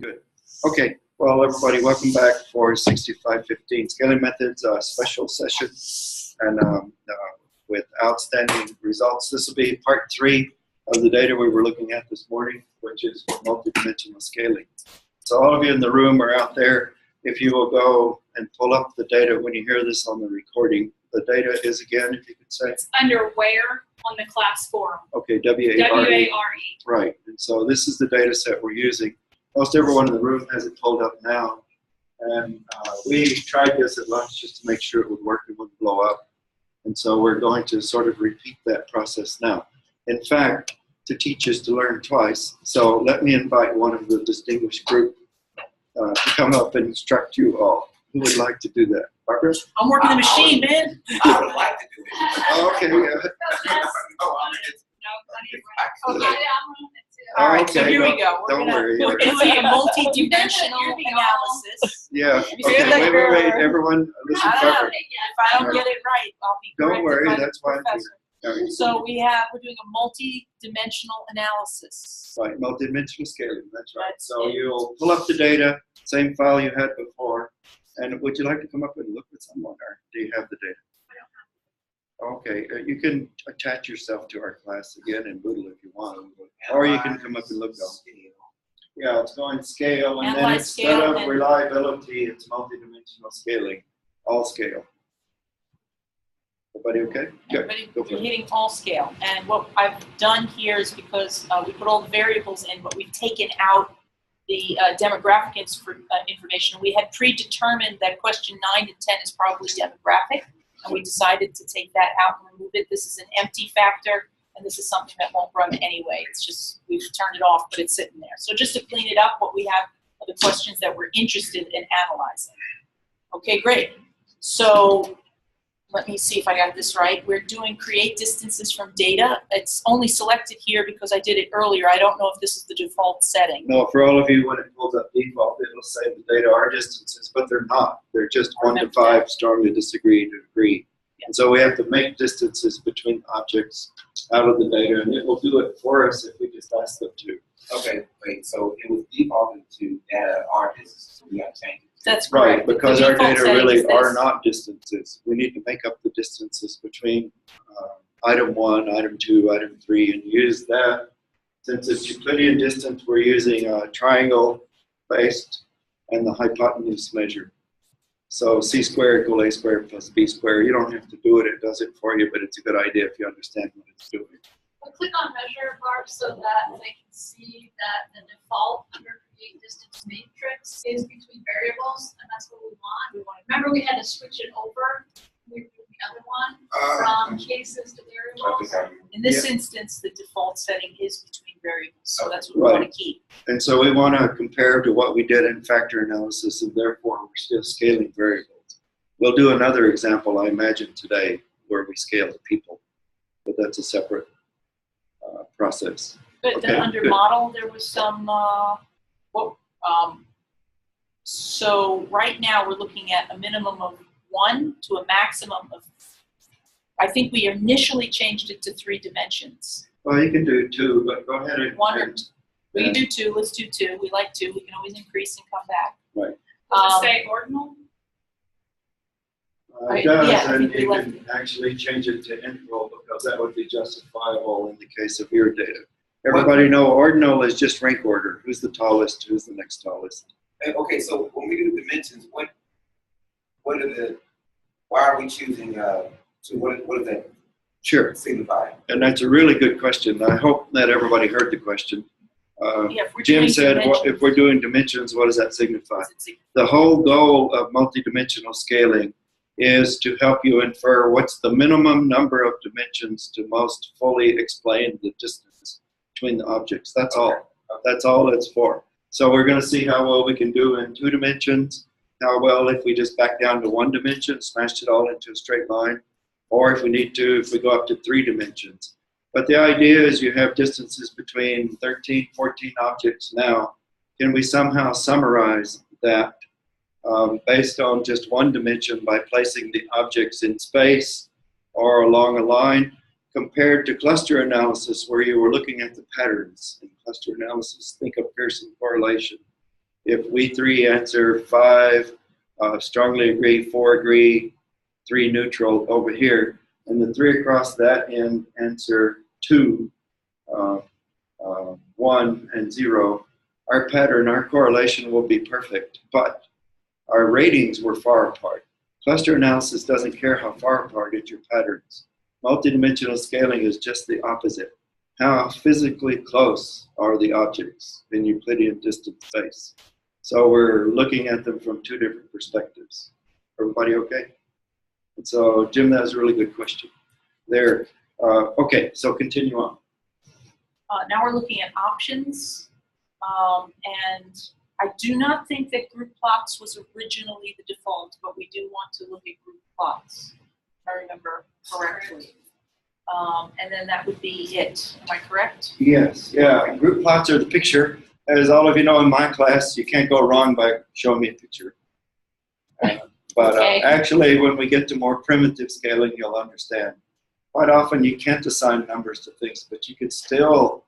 Good. Okay. Well, everybody, welcome back for 6515 Scaling Methods special session, and with outstanding results. This will be part 3 of the data we were looking at this morning, which is multidimensional scaling. So all of you in the room or out there, if you will go and pull up the data when you hear this on the recording. The data is, again, if you could say. It's under where on the class forum. Okay, W-A-R-E. W-A-R-E. Right. And so this is the data set we're using. Most everyone in the room has it pulled up now. And we tried this at lunch just to make sure it would work and wouldn't blow up. And so we're going to sort of repeat that process now. In fact, to teach is to learn twice. So let me invite one of the distinguished group to come up and instruct you all. Who would like to do that? Barbara? I'm working the machine, man. I would like to do it. Oh, okay. All right, so Okay, here we go. don't worry. We're doing a multi-dimensional analysis. Yeah. Okay, wait. Everyone, listen carefully. If I don't get it right, I'll be Don't corrected worry, by the that's fine. professor. All right. So we're doing a multi-dimensional analysis. Right, multidimensional scaling, that's right. That's So it. you'll pull up the data, same file you had before, and would you like to come up and look with someone, or do you have the data? Okay, you can attach yourself to our class again and Moodle if you want, or you can come up and look on. Yeah, it's going scale, and then Analyze instead scale of and- reliability, it's multidimensional scaling, all scale. Everybody okay? Good, Everybody, go for you're it. hitting all scale. And what I've done here is because we put all the variables in, but we've taken out the demographic information. We had predetermined that question 9 and 10 is probably demographic, and we decided to take that out and remove it. This is an empty factor, and this is something that won't run anyway. It's just, we've turned it off, but it's sitting there. So just to clean it up, what we have are the questions that we're interested in analyzing. Okay, great. So let me see if I got this right. We're doing create distances from data. It's only selected here because I did it earlier. I don't know if this is the default setting. No, for all of you, when it pulls up default, it'll say the data are distances, but they're not. They're just 1 to 5, strongly disagree to agree. And so we have to make distances between objects out of the data, and it will do it for us if we just ask them to. Okay, wait, so it was defaulted to data are distances, so we got to change it. That's Right, correct. because The our default data setting really is this. are not distances. We need to make up the distances between item 1, item 2, item 3, and use that. Since it's Euclidean distance, we're using a triangle based and the hypotenuse measure. So c squared equals a squared plus b squared. You don't have to do it, it does it for you, but it's a good idea if you understand what it's doing. We'll click on measure, Barb, so that they can see that the default under create distance matrix is between variables, and that's what we want. Remember, we had to switch it over with the other one from cases to variables. In this instance, the default setting is between variables, so that's what we want to keep. And so we want to compare to what we did in factor analysis, and therefore we're still scaling variables. We'll do another example, I imagine, today where we scale the people, but that's a separate process. But Okay, then under good. model, there was some, so right now we're looking at a minimum of 1 to a maximum of, I think we initially changed it to 3 dimensions. Well, you can do 2, but go ahead and... 1 or we can do 2, let's do 2. We like 2, we can always increase and come back. Right. Um, Does it say ordinal? It does, yeah, I and think we you left can actually change it to integral because that would be justifiable in the case of your data. Everybody know ordinal is just rank order. Who's the tallest? Who's the next tallest? Okay, so when we do the dimensions, why are we choosing, what does that Sure, signify? and that's a really good question. I hope that everybody heard the question. Yeah, if we're Jim doing said, dimensions, if we're doing dimensions, what does that signify? it's The whole goal of multidimensional scaling is to help you infer what's the minimum number of dimensions to most fully explain the distance between the objects. That's all. That's all it's for. So we're going to see how well we can do in 2 dimensions, how well if we just back down to 1 dimension, smashed it all into a straight line, or if we need to, if we go up to 3 dimensions. But the idea is you have distances between 13, 14 objects now. Can we somehow summarize that based on just 1 dimension by placing the objects in space or along a line, compared to cluster analysis where you were looking at the patterns? In cluster analysis, think of Pearson correlation. if we three answer 5, strongly agree, 4 agree, 3 neutral over here, and the 3 across that end answer 2, 1, and 0, our pattern, our correlation will be perfect, but our ratings were far apart. Cluster analysis doesn't care how far apart it's your patterns. Multidimensional scaling is just the opposite. How physically close are the objects in Euclidean distance space? So we're looking at them from 2 different perspectives. Everybody okay? And so, Jim, that was a really good question. There. Okay, so continue on. Now we're looking at options, and I do not think that group plots was originally the default, but we do want to look at group plots, if I remember correctly. And then that would be it. Am I correct? Yes, yeah. Group plots are the picture. As all of you know in my class, you can't go wrong by showing me a picture. But Okay. actually, when we get to more primitive scaling, you'll understand. Quite often, you can't assign numbers to things, but you could still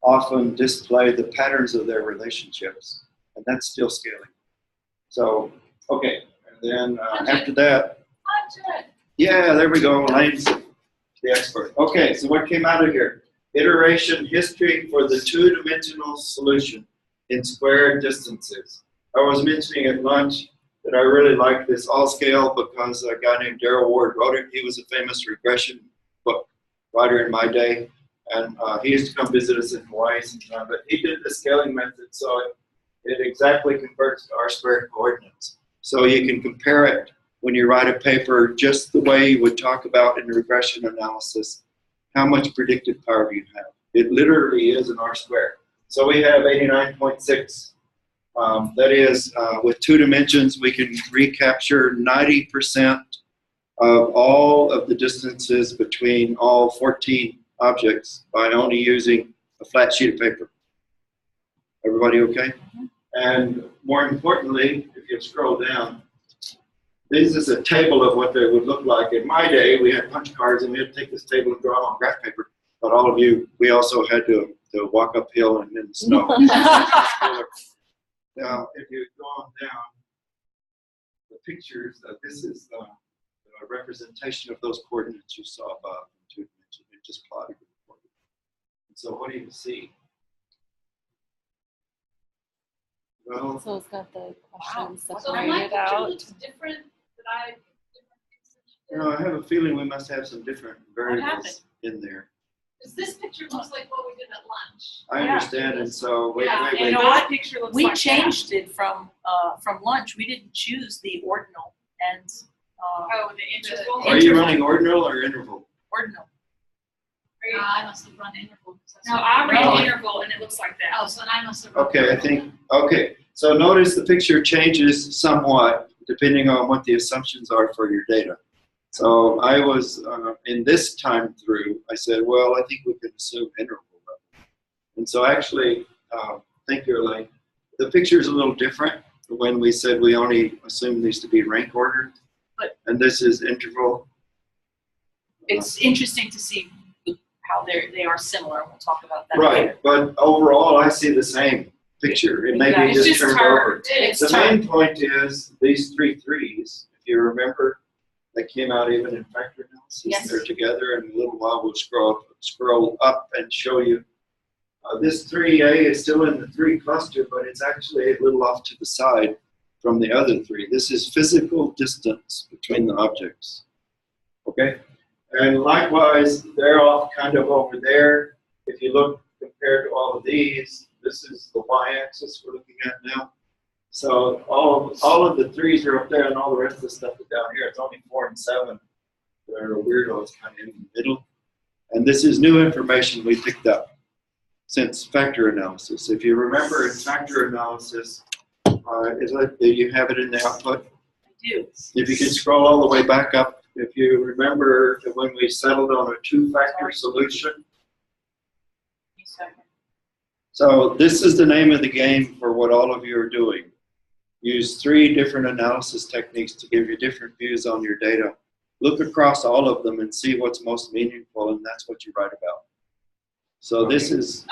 often display the patterns of their relationships, and that's still scaling. So, okay, and then after that, yeah, there we go, Elaine's the expert. Okay, so what came out of here? Iteration history for the 2-dimensional solution in square distances. I was mentioning at lunch that I really like this all scale because a guy named Darrell Ward wrote it. He was a famous regression book writer in my day, and he used to come visit us in Hawaii sometime, but he did the scaling method, so it exactly converts to R-squared coordinates. So you can compare it when you write a paper just the way you would talk about in regression analysis, how much predictive power you have. It literally is an R-squared. So we have 89.6. That is, with 2 dimensions, we can recapture 90% of all of the distances between all 14 objects by only using a flat sheet of paper. Everybody okay? Mm-hmm. And more importantly, if you scroll down, this is a table of what they would look like. In my day, we had punch cards, and we had to take this table and draw it on graph paper. But all of you, we also had to walk uphill and in the snow. Now, if you go on down, the pictures, this is the representation of those coordinates you saw above in 2 dimensions. It just plotted the coordinates. And so what do you see? Well, So it's got the questions So my separated picture out. looks different, but I have different things you than know, you I have a feeling we must have some different happened? variables in there. Because this picture looks like what we did at lunch. I Yeah. understand, and so wait, Yeah, wait, You wait. know what? picture looks We like changed it from lunch. We didn't choose the ordinal and the interval. Are you running ordinal or interval? ordinal. I must have run interval. 'cause that's No, what I we ran did. interval and it looks like that. Oh, so I must have run Okay, I interval. think, okay. So notice the picture changes somewhat depending on what the assumptions are for your data. So I was, in this time through, I said, well, I think we can assume interval level. And so actually, thank you, Elaine. The picture is a little different when we said we only assume these to be rank ordered. But- and this is interval. It's interesting to see how they are similar. We'll talk about that Right, later. but overall, I see the same picture. It may Yeah, be it's just turned over. It's The turned. main point is these 3 threes, if you remember, they came out even in factor analysis. Yes. They're together, and in a little while we'll scroll up and show you. This 3A is still in the 3 cluster, but it's actually a little off to the side from the other 3. This is physical distance between the objects. Okay? And likewise, they're all kind of over there. If you look compared to all of these, this is the y-axis we're looking at now. So all of the 3s are up there, and all the rest of the stuff is down here. It's only 4 and 7 that are weirdos kind of in the middle. And this is new information we picked up since factor analysis. If you remember in factor analysis, you have it in the output. I do. If you can scroll all the way back up, if you remember that when we settled on a 2-factor solution. So this is the name of the game for what all of you are doing. Use 3 different analysis techniques to give you different views on your data. Look across all of them and see what's most meaningful, and that's what you write about. So this is,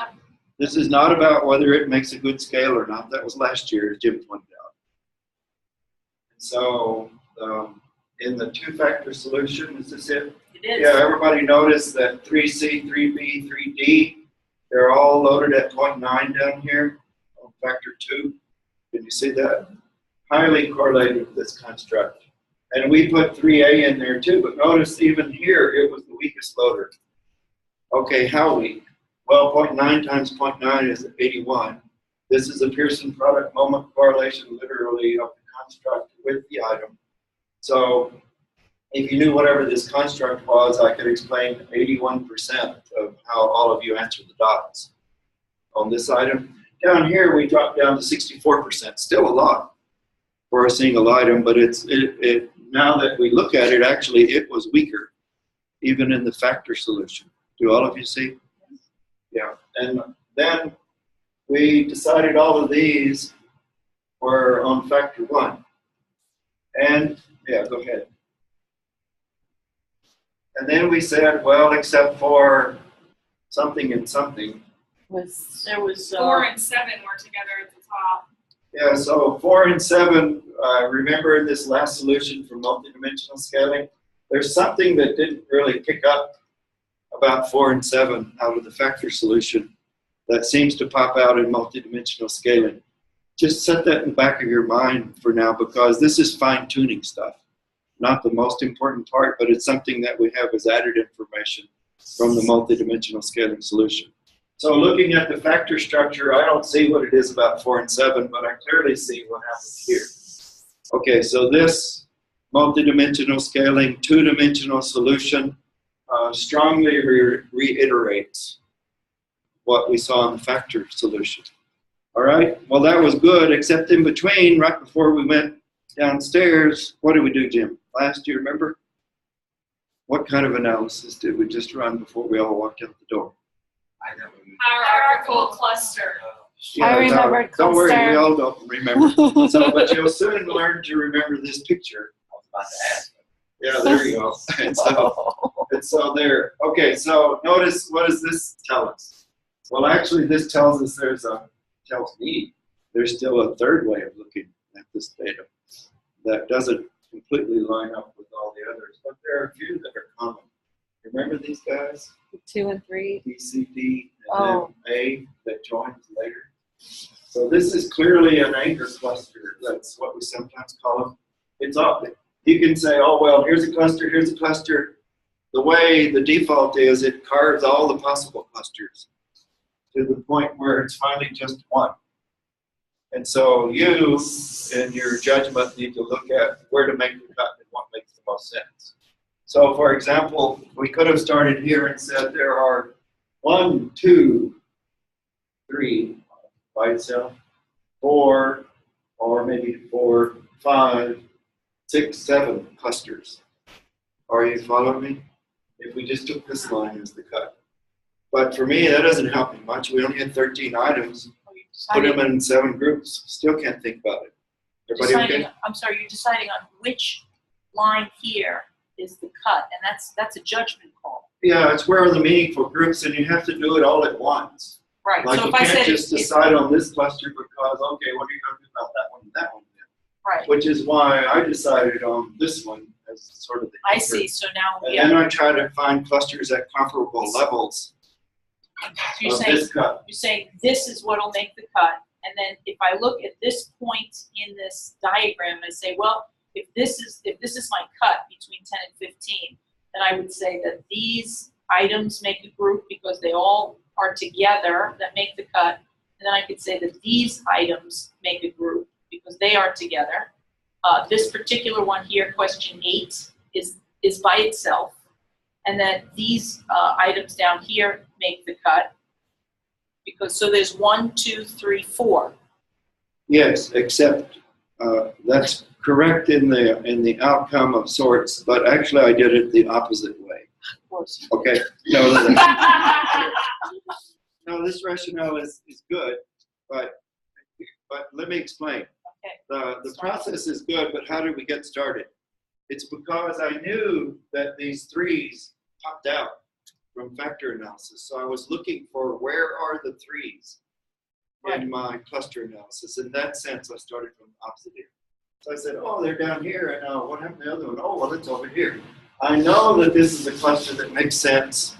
This is not about whether it makes a good scale or not. That was last year, as Jim pointed out. So in the two-factor solution, is this it? It is. Yeah, everybody noticed that 3C, 3B, 3D, they're all loaded at 0.9 down here on factor 2. Can you see that? Highly correlated with this construct. And we put 3A in there too, but notice even here it was the weakest loader. Okay, how weak? Well, 0.9 times 0.9 is 81. This is a Pearson product moment correlation literally of the construct with the item. So if you knew whatever this construct was, I could explain 81% of how all of you answered the dots on this item. Down here, we dropped down to 64%, still a lot for a single item, but now that we look at it, actually it was weaker, even in the factor solution. Do all of you see? Yeah, and then we decided all of these were on factor 1. And, yeah, go ahead. And then we said, well, except for something and something. There was 4 and 7 were together at the top. Yeah, so 4 and 7, remember in this last solution for multidimensional scaling, there's something that didn't really pick up about 4 and 7 out of the factor solution that seems to pop out in multidimensional scaling. Just set that in the back of your mind for now, because this is fine-tuning stuff. Not the most important part, but it's something that we have as added information from the multidimensional scaling solution. So looking at the factor structure, I don't see what it is about 4 and 7, but I clearly see what happens here. Okay, so this multidimensional scaling, two-dimensional solution strongly reiterates what we saw in the factor solution. All right, well that was good, except in between, right before we went downstairs, what did we do, Jim? Last year, remember? What kind of analysis did we just run before we all walked out the door? I never Hierarchical cluster. Yeah, I remembered don't worry, cluster. we all don't remember. So, but you'll soon learn to remember this picture. I was about to ask. Yeah, there you go. And so there. Okay, so notice, what does this tell us? Well, actually, this tells us tells me there's still a third way of looking at this data that doesn't completely line up with all the others, but there are a few that are common. Remember these guys? 2 and 3. B, C, D, and then A that joins later. So this is clearly an anchor cluster. That's what we sometimes call them. It's up. You can say, oh, well, here's a cluster, here's a cluster. The way the default is, it carves all the possible clusters to the point where it's finally just one. And so you, in your judgment, need to look at where to make the cut and what makes the most sense. So, for example, we could have started here and said there are 1, 2, 3 by itself, 4, or maybe 4, 5, 6, 7 clusters. Are you following me? If we just took this line as the cut. But for me, that doesn't help me much. We only had 13 items. Put them in 7 groups. Still can't think about it. Everybody okay? I'm sorry, you're deciding on which line here is the cut, and that's a judgment call. Yeah, it's where are the meaningful groups, and you have to do it all at once. Right. Like so you if I can't said just decide on this cluster because, okay, what are you going to do about that one and that one then? right, Which is why I decided on this one as sort of the I anchor. see. So now, And yeah. then I try to find clusters at comparable levels So you're of saying this cut. this is what'll make the cut, and then if I look at this point in this diagram and say, well, if this is my cut between 10 and 15, then I would say that these items make a group because they all are together that make the cut, and then I could say that these items make a group because they are together. This particular one here, question 8, is by itself, and then these items down here make the cut because so there's 1, 2, 3, 4. Yes, except that's correct in the outcome of sorts, but actually I did it the opposite way. Of course. Okay. No, this rationale is good, but let me explain. Okay. The process is good, but how did we get started? It's because I knew that these 3s popped out from factor analysis. So I was looking for where are the 3s in my cluster analysis. In that sense, I started from the opposite here. So I said, oh, they're down here, and what happened to the other one? Oh, well, it's over here. I know that this is a cluster that makes sense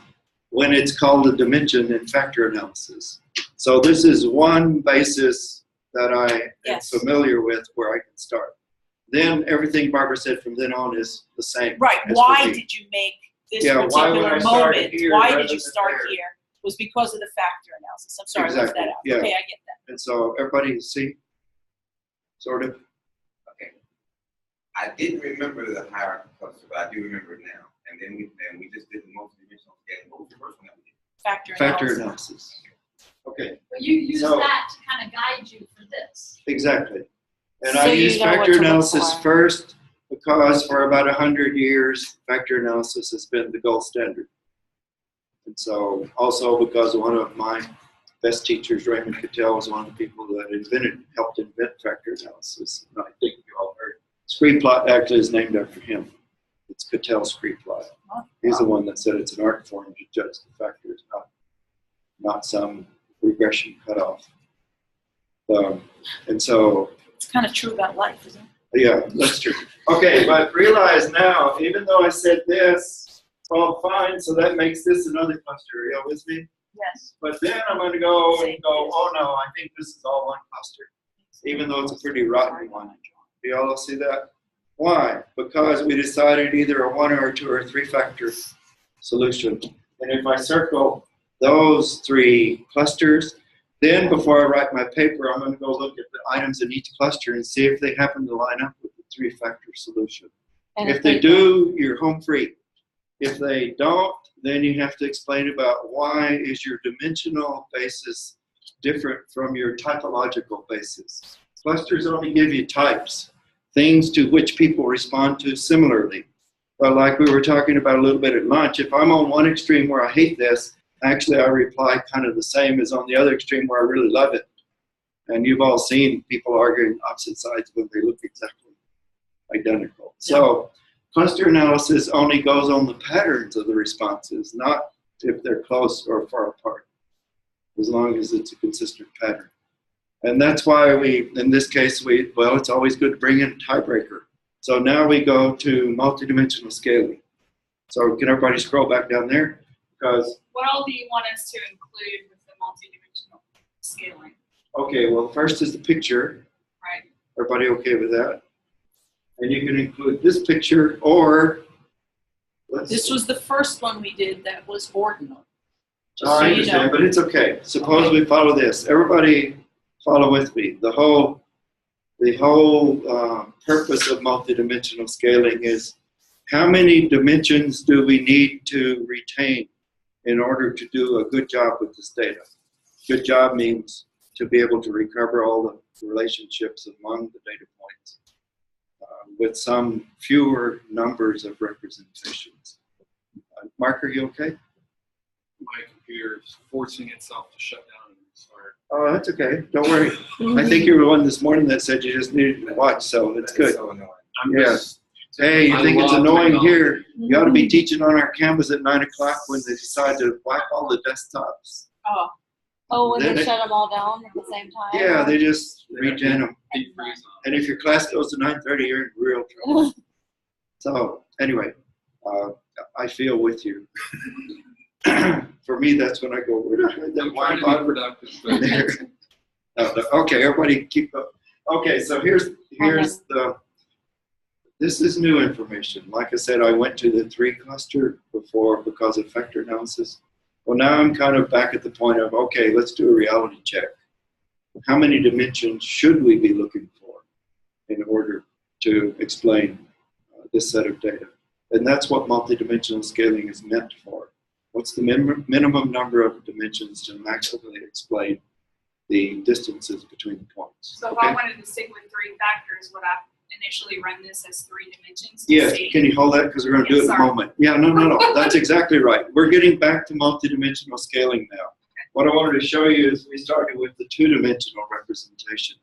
when it's called a dimension in factor analysis. So this is one basis that I am familiar with where I can start. Then everything Barbara said from then on is the same. Right. Why did you make this particular moment? Why did you start here? Was because of the factor analysis. I'm sorry, I left that out. Yeah. Okay, I get that. And so everybody see, sort of. Okay. I didn't remember the hierarchy cluster, but I do remember it now. And then we just did the multi-dimensional scaling. What was the first one that we did? Factor analysis. Okay. But you use that to kind of guide you for this. Exactly. And So I you use know what factor to look analysis for. first because for about 100 years, factor analysis has been the gold standard. And so also because one of my best teachers, Raymond Cattell, was one of the people that helped invent factor analysis. And I think you all heard. Scree plot actually is named after him. It's Cattell's Scree plot. He's the one that said it's an art form to judge the factors, not some regression cutoff. And so It's kind of true about life, isn't it? yeah, that's true. Okay, but realize now, even though I said this, well, fine, so that makes this another cluster. Are you with me? Yes. But then I'm going to go and go, oh no, I think this is all one cluster, even though it's a pretty rotten one. Do y'all see that? Why? Because we decided either a 1 or a 2 or 3 factor solution. And if I circle those 3 clusters, then before I write my paper, I'm going to go look at the items in each cluster and see if they happen to line up with the 3-factor solution. And if they do, you're home free. If they don't, then you have to explain about why is your dimensional basis different from your typological basis. Clusters only give you types, things to which people respond to similarly. But like we were talking about a little bit at lunch, if I'm on one extreme where I hate this, actually I reply kind of the same as on the other extreme where I really love it. And you've all seen people arguing opposite sides when they look exactly identical. So cluster analysis only goes on the patterns of the responses, not if they're close or far apart, as long as it's a consistent pattern. And that's why in this case, well, it's always good to bring in a tiebreaker. So now we go to multidimensional scaling. So can everybody scroll back down there? Because What all do you want us to include with the multidimensional scaling? okay, well, first is the picture. Right. Everybody okay with that? And you can include this picture or This was the first one we did that was ordinal. Just I so you understand, know. but it's okay. Suppose we follow this. Everybody follow with me. The whole purpose of multidimensional scaling is how many dimensions do we need to retain in order to do a good job with this data? Good job means to be able to recover all the relationships among the data points with some fewer numbers of representations. Mark, are you okay? My computer is forcing itself to shut down and restart. Oh, that's okay. Don't worry. I think you were the one this morning that said you just needed to watch, so it's good. So annoying. Yeah. Hey, you think it's annoying here? You ought to be teaching on our campus at 9 o'clock when they decide to wipe all the desktops. Oh, when Then they it- shut them all down at the same time? Yeah, they just regen them. Deep freeze on. And if your class goes to 9:30, you're in real trouble. So anyway, I feel with you. For me, that's when I go, where the heck I'm trying to be productive, but there. No. Okay, everybody keep up. Okay, so here's this is new information. Like I said, I went to the 3 cluster before because of factor analysis. Well, now I'm kind of back at the point of, okay, let's do a reality check. How many dimensions should we be looking for in order to explain this set of data? And that's what multidimensional scaling is meant for. What's the minimum number of dimensions to maximally explain the distances between the points? So if I wanted to stick with 3 factors, would I initially run this as 3 dimensions? to Yeah, see? can you hold that? Because we're going to do it in a Sorry. moment. Yeah, no. That's exactly right. We're getting back to multidimensional scaling now. What I wanted to show you is we started with the 2-dimensional representation.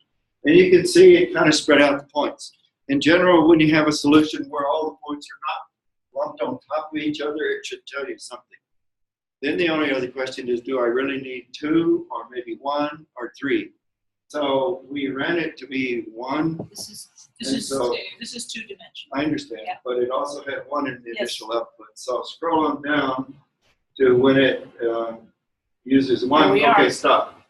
And you can see it kind of spread out the points. In general, when you have a solution where all the points are not lumped on top of each other, it should tell you something. Then the only other question is, do I really need 2 or maybe 1 or 3? So we ran it to be 1. This And is so- this is 2-dimensional. I understand, Yeah. but it also had 1 in the Yes. initial output. So scroll on down to when it uses 1. Here we Okay, are. stop.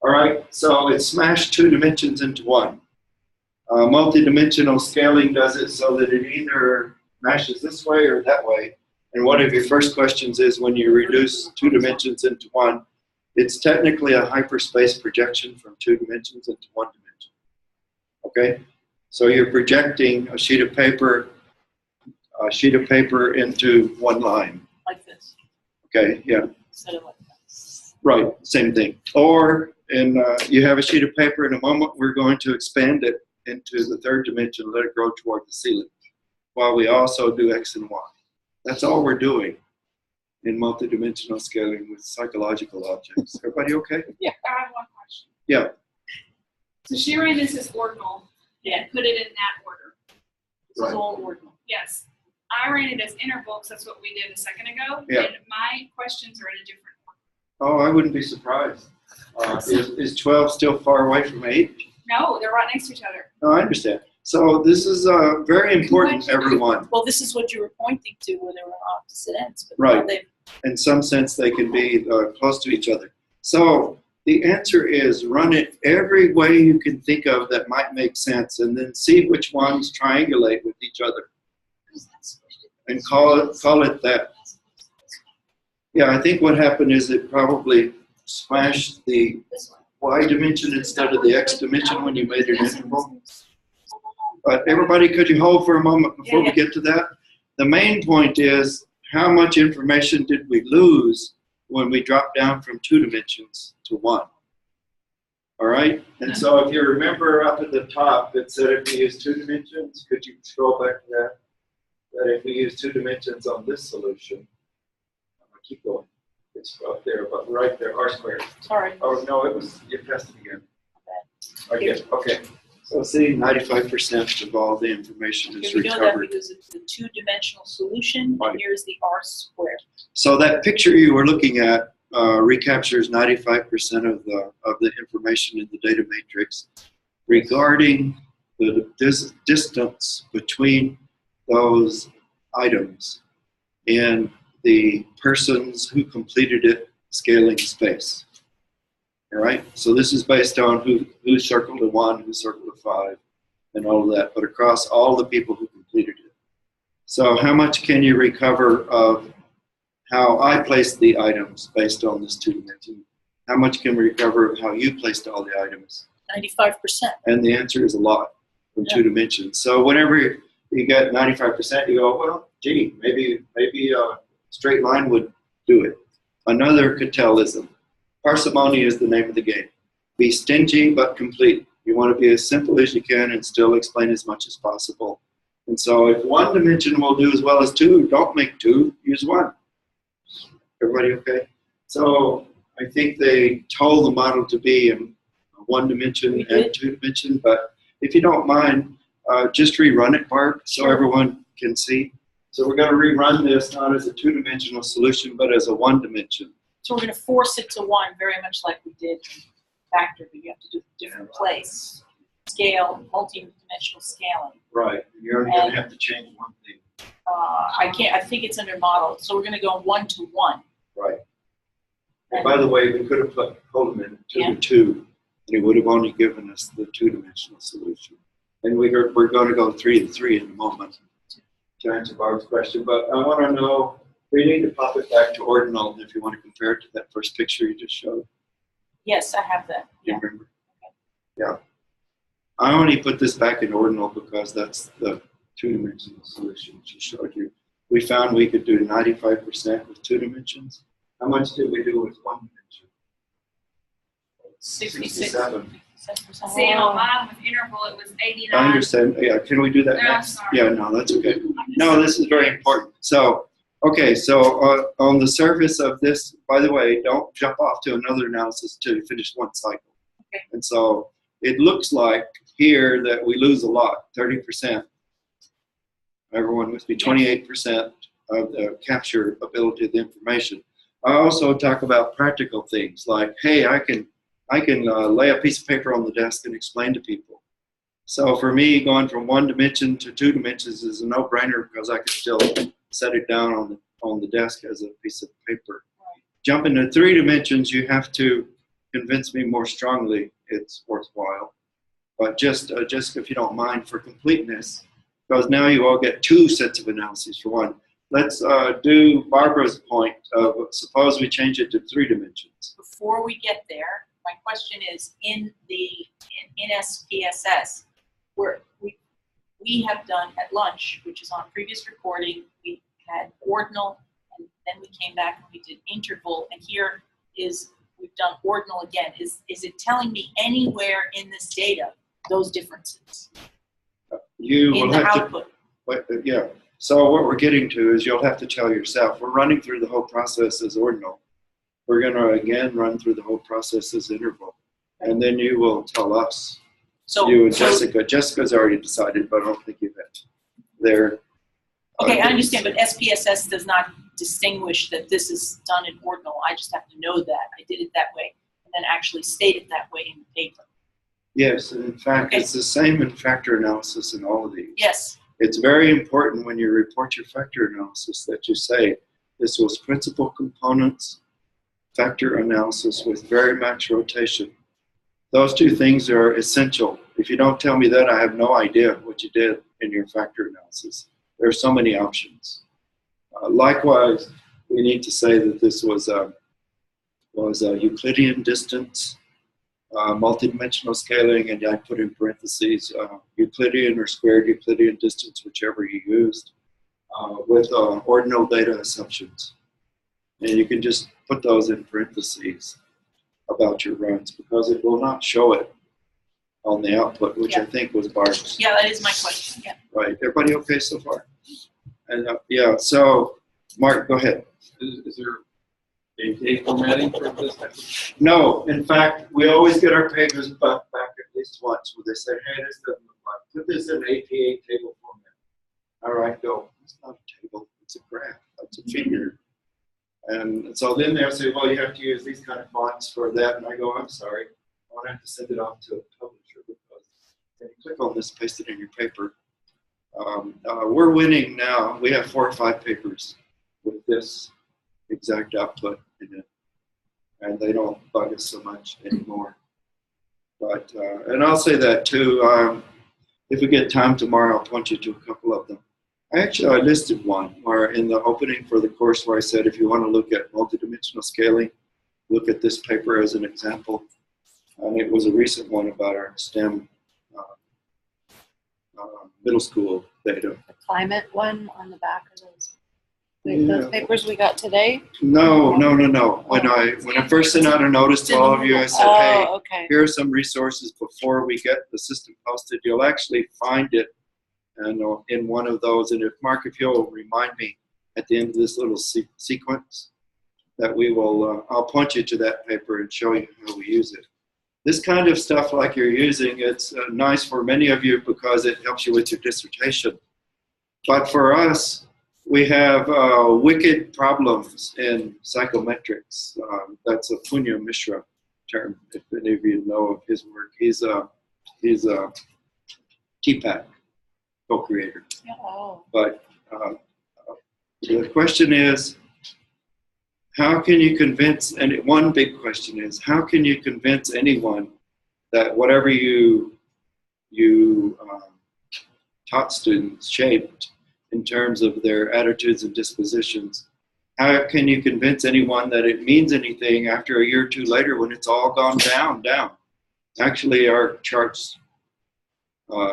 All right, so it smashed 2 dimensions into 1. Multi-dimensional scaling does it so that it either mashes this way or that way. And one of your first questions is, when you reduce 2 dimensions into 1, it's technically a hyperspace projection from 2 dimensions into 1 dimension. Okay? So you're projecting a sheet of paper into 1 line. Like this, Okay, yeah, instead of like that. right, same thing. Or you have a sheet of paper. In a moment, we're going to expand it into the 3rd dimension, let it grow toward the ceiling, while we also do X and Y. That's all we're doing in multidimensional scaling with psychological objects. Everybody okay? Yeah, I have one question. Yeah. So she ran this as ordinal and put it in that order. This is all ordinal. Yes. I ran it as interval because that's what we did a second ago. Yeah. And my questions are in a different order. Oh, I wouldn't be surprised. Is 12 still far away from 8? No, they're right next to each other. No, I understand. So this is very important, everyone. Well, this is what you were pointing to, where they were on opposite ends. But Right. now they- In some sense, they can be close to each other. So the answer is, run it every way you can think of that might make sense, and then see which ones triangulate with each other, and call it that. Yeah, I think what happened is it probably smashed the Y dimension instead of the X dimension when you made an interval. But everybody, could you hold for a moment before we get to that? The main point is, how much information did we lose when we dropped down from 2 dimensions to 1? All right? And so if you remember up at the top, it said if we use 2 dimensions, could you scroll back to that? That if we use 2 dimensions on this solution, I'll keep going. It's up there, but right there, R squared. Sorry. Oh, no, it was, you passed it again. Okay. So see, 95% of all the information is Okay, we know that recovered. because it's the 2-dimensional solution, Right. and here's the R squared. So that picture you were looking at recaptures 95% of the information in the data matrix regarding the distance between those items in the persons who completed it scaling space. All right, so this is based on who circled a 1, who circled a 5, and all of that, but across all the people who completed it. So how much can you recover of how I placed the items based on this 2 dimension? How much can we recover of how you placed all the items? 95%. And the answer is a lot from 2 dimensions. So whenever you get 95%, you go, well, gee, maybe a straight line would do it. Another Cattellism. Parsimony is the name of the game. Be stingy but complete. You want to be as simple as you can and still explain as much as possible. And so if 1 dimension will do as well as 2, don't make 2, use 1. Everybody okay? So I think they told the model to be in 1 dimension and 2 dimension, but if you don't mind, just rerun it, Barb, so everyone can see. So we're going to rerun this not as a 2-dimensional solution, but as a 1 dimension. So we're going to force it to 1, very much like we did in Factor, but you have to do it in a different place. Scale, multi-dimensional scaling. Right. You're only going to have to change one thing. I think it's under model. So we're going to go 1 to 1. Right. And by the way, we could have put Coleman 2 to 2, and it would have only given us the 2-dimensional solution. And we're going to go 3 to 3 in a moment to answer Barb's question. But I want to know, we need to pop it back to ordinal if you want to compare it to that first picture you just showed. Yes, I have that. You Yeah. remember? Yeah. I only put this back in ordinal because that's the 2-dimensional solution she showed you. We found we could do 95% with 2 dimensions. How much did we do with 1 dimension? 67. See, on mine with interval, it was 89. I understand. Yeah, can we do that No, next? sorry. Yeah, no, that's okay. No, this is very important. So, okay, so on the surface of this, by the way, don't jump off to another analysis to finish 1 cycle. Okay. And so it looks like here that we lose a lot, 30%. Everyone with me, 28% of the capture ability of the information. I also talk about practical things like, hey, I can lay a piece of paper on the desk and explain to people. So for me, going from 1 dimension to 2 dimensions is a no-brainer because I can still set it down on the desk as a piece of paper. Jumping to 3 dimensions, you have to convince me more strongly it's worthwhile. But just if you don't mind, for completeness, because now you all get 2 sets of analyses for 1. Let's do Barbara's point of suppose we change it to 3 dimensions. Before we get there, my question is in SPSS, where we have done at lunch, which is on previous recording, we had ordinal, and then we came back and we did interval, and here is we've done ordinal again. Is it telling me anywhere in this data those differences You in will the have output? yeah. So what we're getting to is you'll have to tell yourself. We're running through the whole process as ordinal. We're going to again run through the whole process as interval, and then you will tell us. So You and Jessica. Jessica's already decided, but I don't think you've had there. okay, I understand, but SPSS does not distinguish that this is done in ordinal. I just have to know that I did it that way, and then actually state it that way in the paper. Yes, and in fact, Okay. it's the same in factor analysis in all of these. Yes. It's very important when you report your factor analysis that you say this was principal components factor analysis with varimax rotation. Those 2 things are essential. If you don't tell me that, I have no idea what you did in your factor analysis. There are so many options. Likewise, we need to say that this was a Euclidean distance, multidimensional scaling, and I put in parentheses Euclidean or squared Euclidean distance, whichever you used, with ordinal data assumptions. And you can just put those in parentheses about your runs because it will not show it on the output, which I think was Barb's. Yeah, that is my question. Yeah. Right. Everybody okay so far? And yeah, so Mark, go ahead. Is there a formatting for this? No, in fact, we always get our papers back at least once where they say, hey, this doesn't look like, put this in APA table format. All right, go. It's not a table, it's a graph, it's a figure. And so then they'll say, well, you have to use these kind of fonts for that. And I go, I'm sorry, I want to have to send it off to a publisher because when you click on this, paste it in your paper. We're winning now. We have 4 or 5 papers with this exact output in it. And they don't bug us so much anymore. But, and I'll say that too, if we get time tomorrow, I'll point you to a couple of them. I listed one where in the opening for the course where I said if you want to look at multidimensional scaling, look at this paper as an example. And it was a recent one about our STEM middle school data. The climate one on the back of those, Yeah. those papers we got today. No. When I first sent out a notice to all of you, I said, hey, Okay. here are some resources before we get the system posted. You'll actually find it and in one of those. And if Mark, if you'll remind me at the end of this little sequence, that we will, I'll point you to that paper and show you how we use it. This kind of stuff like you're using, it's nice for many of you because it helps you with your dissertation. But for us, we have wicked problems in psychometrics. That's a Punya Mishra term, if any of you know of his work. He's a TPAC co-creator. Yeah, oh. But the question is, how can you convince, and one big question is, how can you convince anyone that whatever you taught students shaped in terms of their attitudes and dispositions, how can you convince anyone that it means anything after a year or 2 later when it's all gone down? Actually, our charts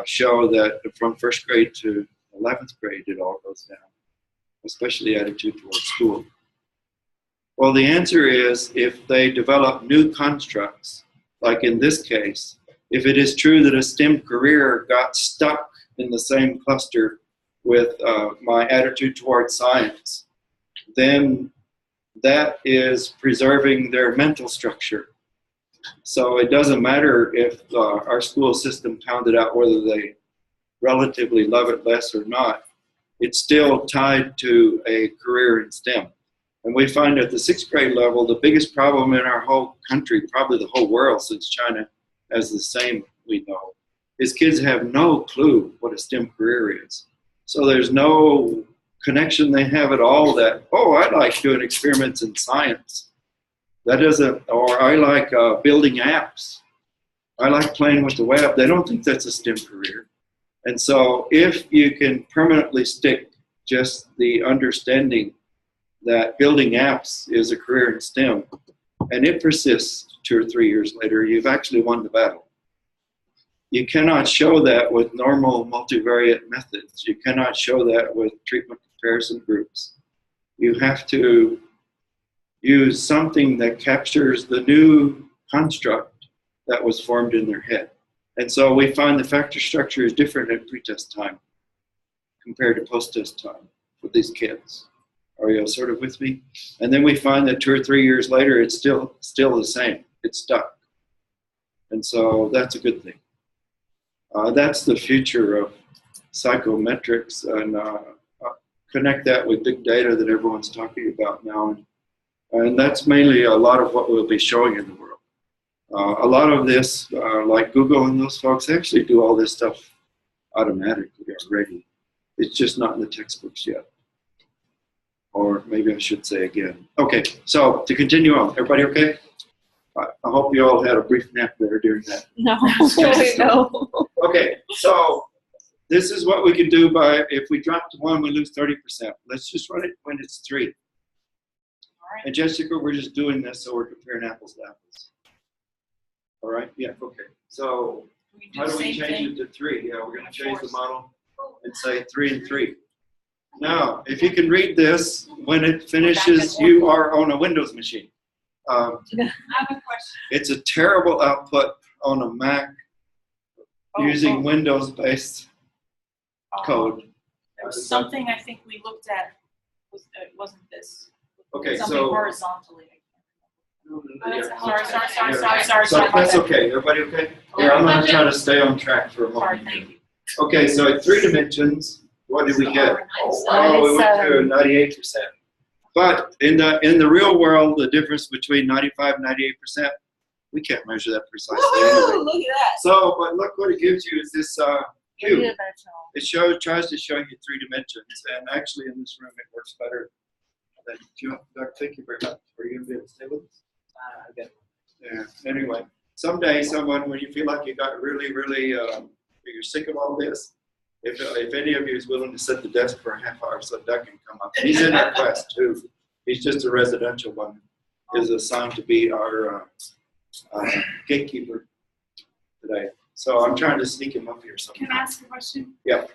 show that from 1st grade to 11th grade, it all goes down, especially attitude towards school. Well, the answer is if they develop new constructs, like in this case, if it is true that a STEM career got stuck in the same cluster with my attitude towards science, then that is preserving their mental structure. So it doesn't matter if our school system pounded out whether they relatively love it less or not. It's still tied to a career in STEM. And we find at the 6th grade level, the biggest problem in our whole country, probably the whole world since China has the same we know, is kids have no clue what a STEM career is. So there's no connection they have at all that, oh, I like doing experiments in science. That doesn't, or I like building apps. I like playing with the web. They don't think that's a STEM career. And so if you can permanently stick just the understanding that building apps is a career in STEM, and it persists 2 or 3 years later, you've actually won the battle. You cannot show that with normal multivariate methods. You cannot show that with treatment comparison groups. You have to use something that captures the new construct that was formed in their head. And so we find the factor structure is different at pretest time compared to post-test time for these kids. Are you sort of with me? And then we find that 2 or 3 years later, it's still the same. It's stuck. And so that's a good thing. That's the future of psychometrics, and connect that with big data that everyone's talking about now. And that's mainly a lot of what we'll be showing in the world. A lot of this, like Google and those folks, actually do all this stuff automatically already. It's just not in the textbooks yet. Or maybe I should say again. Okay, so to continue on, everybody okay? I hope you all had a brief nap there during that. No. No. Okay, so this is what we can do by, if we drop to 1, we lose 30%. Let's just run it when it's 3. All right. And Jessica, we're just doing this so we're comparing apples to apples. All right, yeah, okay. So how do we change it to 3? Yeah, we're going to change the model and say 3 and 3. Now, if you can read this, when it finishes, you are on a Windows machine. I have a question. It's a terrible output on a Mac using Windows-based code. There was something I think we looked at. It wasn't this. Okay, something so horizontally. Yeah. Sorry. So that's okay. Everybody okay? Yeah, I'm going to try to stay on track for a Sorry, moment. thank you. Okay, so at 3 dimensions, what did we get? Oh, we went to 98%. But in the real world, the difference between 95 and 98%, we can't measure that precisely. Woo, look at that. So, but look what it gives you is this cube. Three-dimensional. It tries to show you 3 dimensions, and actually in this room it works better than thank you very much. Are you going to be able to stay with us? Yeah. Anyway, someday, someone, when you feel like you got really, you're sick of all this, if any of you is willing to set the desk for a half hour so Doug can come up. He's in our class too. He's just a residential one. Is assigned to be our gatekeeper today. So I'm trying to sneak him up here sometime. Can I ask a question? Yeah.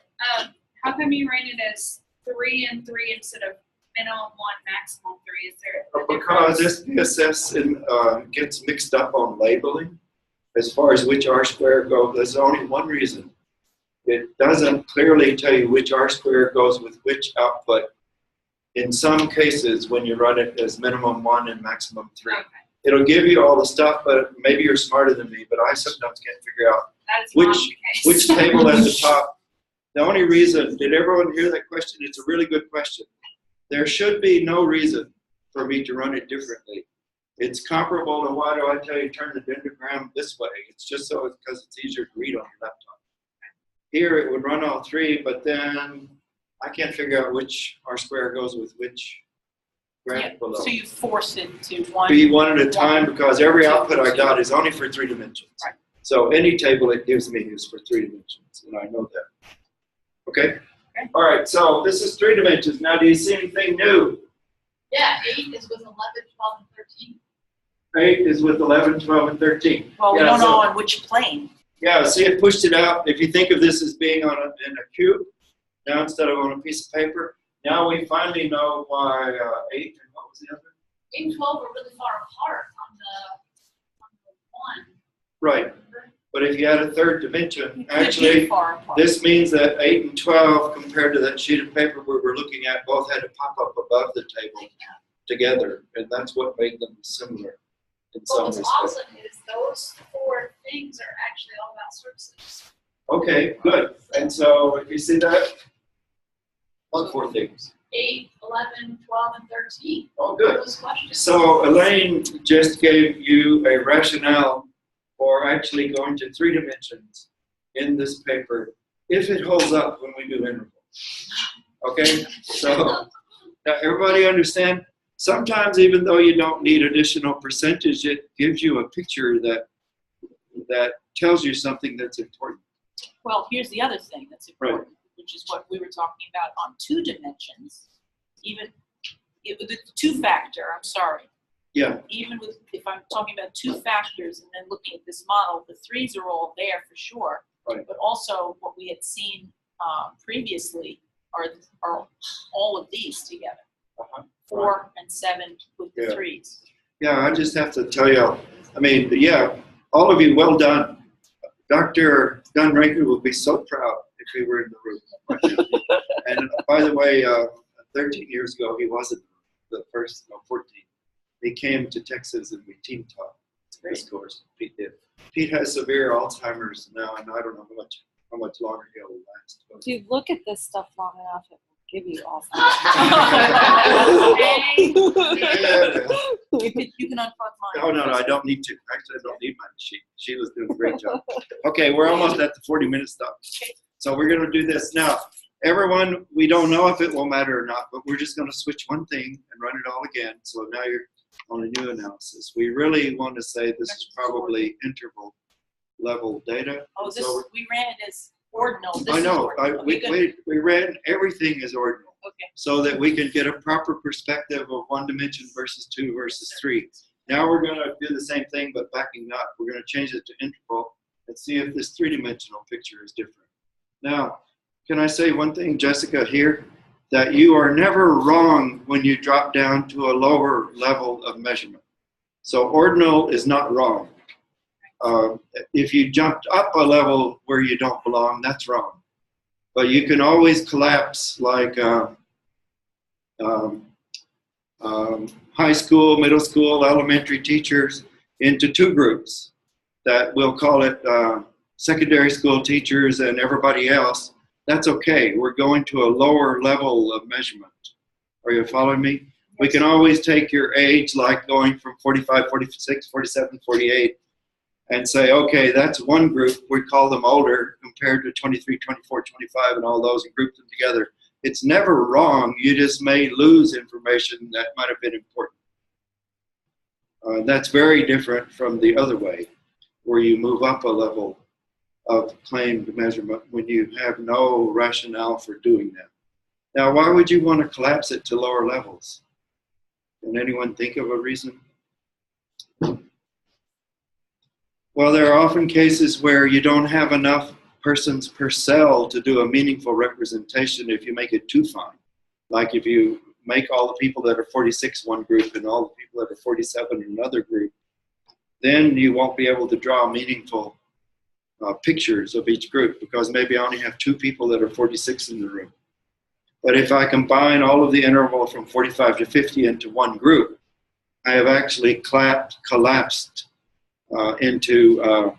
How come you ran it as 3 and 3 instead of minimum 1, maximum 3? Is there a Because difference? SPSS gets mixed up on labeling as far as which R-square goes. There's only one reason. It doesn't clearly tell you which R-square goes with which output. In some cases, when you run it as minimum 1 and maximum 3. Okay. It'll give you all the stuff, but maybe you're smarter than me, but I sometimes can't figure out That is not the which case. table at the top. The only reason, did everyone hear that question? It's a really good question. There should be no reason for me to run it differently. It's comparable to why do I tell you turn the dendrogram this way? It's just so because it's easier to read on your laptop. Here it would run all 3, but then I can't figure out which R-square goes with which graph below. So you force it to 1. Be 1 at a time because every output I got is only for 3 dimensions. Right. So any table it gives me is for 3 dimensions, and I know that. Okay? All right, so this is 3 dimensions. Now, do you see anything new? Yeah, 8 is with 11, 12, and 13. 8 is with 11, 12, and 13. Well, we Yeah, don't so- know on which plane. Yeah, see, it pushed it out. If you think of this as being in a cube, now instead of on a piece of paper, now we finally know why 8 and what was the other? 8 and 12 are really far apart on the 1. Right. But if you add a 3rd dimension, It could be actually, far apart. this means that 8 and 12 compared to that sheet of paper we were looking at both had to pop up above the table together, and that's what made them similar in But some what's respects. awesome is those 4 things are actually all about surfaces. Okay, good. And so if you see that, what 4 things? 8, 11, 12, and 13. Oh, good. Those questions. So Elaine just gave you a rationale for actually going to 3 dimensions in this paper, if it holds up when we do intervals. Okay, so now everybody understand? Sometimes even though you don't need additional percentage, it gives you a picture that tells you something that's important. Well, here's the other thing that's important, which is what we were talking about on 2 dimensions. Even the 2-factor, I'm sorry. Yeah. Even with, if I'm talking about 2 factors and then looking at this model, the 3s are all there for sure. Right. But also what we had seen previously are all of these together. 4 and 7 with the 3s. Yeah, I just have to tell you, I mean, yeah, all of you, well done. Dr. Gunraker will be so proud if he were in the room. And by the way, 13 years ago, he wasn't the first, no, 14. He came to Texas and we team taught this course. Pete did. Pete has severe Alzheimer's now, and I don't know how much longer he'll last. If you look at this stuff long enough, it will give you all. You can unplug mine. No, I don't need to. Actually, I don't need mine. She was doing a great job. Okay, we're almost at the 40-minute stop. So we're going to do this now. Everyone, we don't know if it will matter or not, but we're just going to switch one thing and run it all again. So now you're on a new analysis. We really want to say this is probably interval level data. Oh, this, we ran it as ordinal. This I know. Is ordinal. We ran everything as ordinal. Okay. So that we can get a proper perspective of 1 dimension versus 2 versus 3. Now we're going to do the same thing, but backing up. We're going to change it to interval and see if this 3-dimensional picture is different. Now, can I say one thing, Jessica, here? That you are never wrong when you drop down to a lower level of measurement. So ordinal is not wrong. If you jumped up a level where you don't belong, that's wrong. But you can always collapse like high school, middle school, elementary teachers into 2 groups that we'll call it secondary school teachers and everybody else. That's okay. We're going to a lower level of measurement. Are you following me? We can always take your age, like going from 45, 46, 47, 48, and say, okay, that's one group. We call them older compared to 23, 24, 25, and all those, and group them together. It's never wrong. You just may lose information that might have been important. That's very different from the other way, where you move up a level of claimed measurement when you have no rationale for doing that. Now, why would you want to collapse it to lower levels? Can anyone think of a reason? Well, there are often cases where you don't have enough persons per cell to do a meaningful representation if you make it too fine. Like if you make all the people that are 46 one group and all the people that are 47 another group, then you won't be able to draw meaningful pictures of each group, because maybe I only have 2 people that are 46 in the room. But if I combine all of the interval from 45 to 50 into one group, I have actually collapsed into